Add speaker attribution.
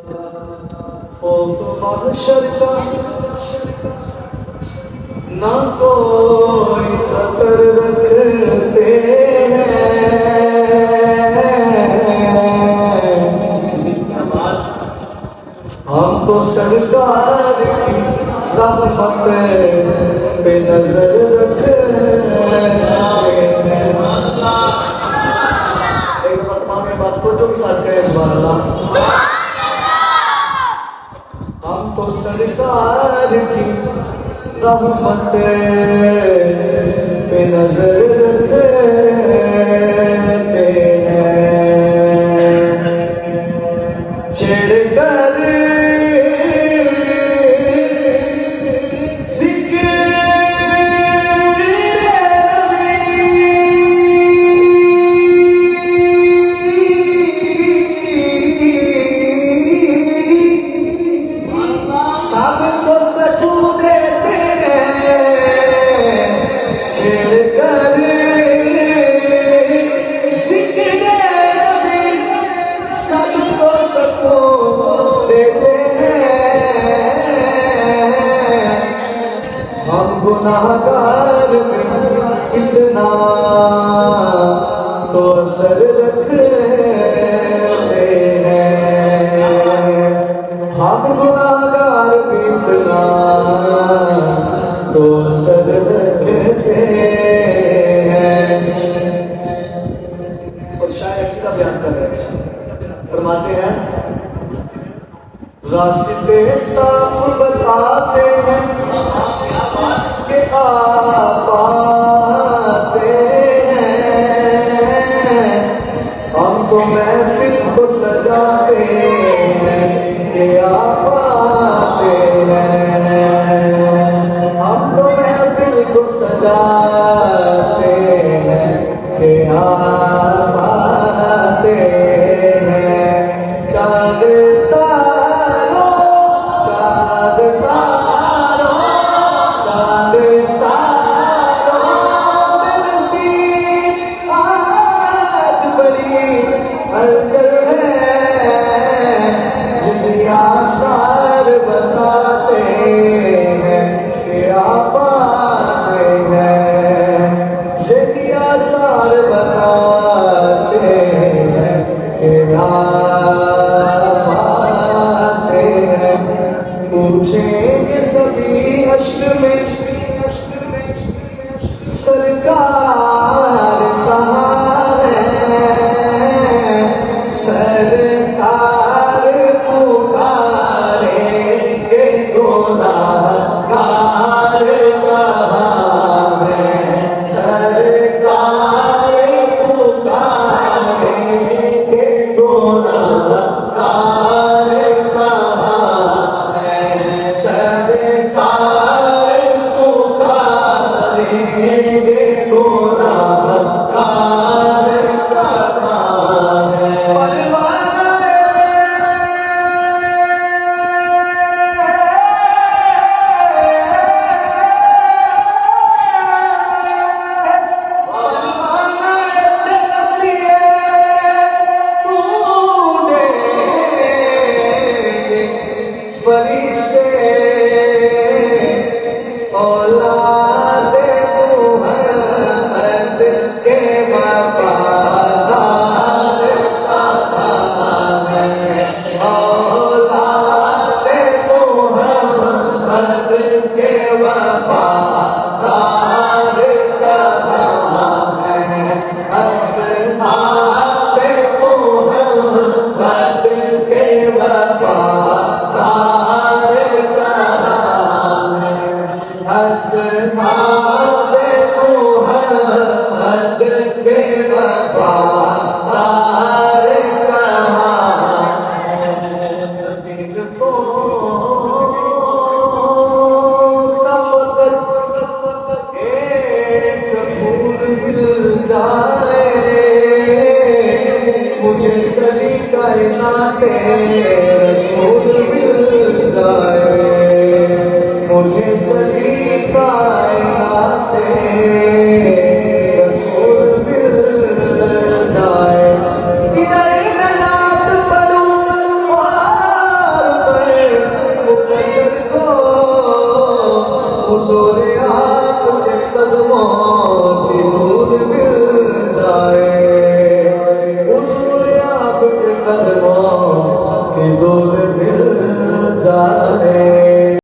Speaker 1: खौफ महशर का ना कोई खतर रखते हम तो सरकार की रहमत पे नजर रखते हैं। एक वर्तमान में बात तो जो के साथ कहे सुभान अल्लाह। हम तो सरकार की रहमत पे नजर रखते हैं। छेड़ कर गुनाहगार इतना तो असर रखते हैं। हम गुनाहगार भी इतना तो असर रखते हैं। और शायद का बयान कर रहे हैं, फरमाते हैं रास्ते साफ बताते हैं कि आप आते हैं। हम तो महफिल को सजाते हैं कि आप आते हैं। हम तो महफिल को सजाते हैं कि आप आते हैं। चाँद सार बताते हैं कि आप आते हैं। यही आसार बताते हैं कि आप आते हैं। पूछेंगे सभी हश्र में सरकार कहाँ है। सरकार पुकारेंगे गुनाहगार कहाँ है। सरकार पुकारेंगे गुनाहगार कहाँ है। सरकार पुकारेंगे गुनाहगार कहाँ है। फरिश्ते औलादे मुहम्मद के वफादार कहाँ हैं। औलादे मुहम्मद के वफादार कहाँ हैं। अस्हाबे मुहम्मद के वफादार अस्हाबे मुहम्मद के वफादार कहाँ हैं। दिल को तफ़क़्क़ुर एक फूल मिल जाए। मुझे सलीका इनाते रसूल मिल जाए। मुझे सलीका इनाते रसूल मिल जाए। इधर मैं नात पढ़ूं हुजूर आपके कदमों की धूल मिल जाए, हुजूर आपके कदमों की धूल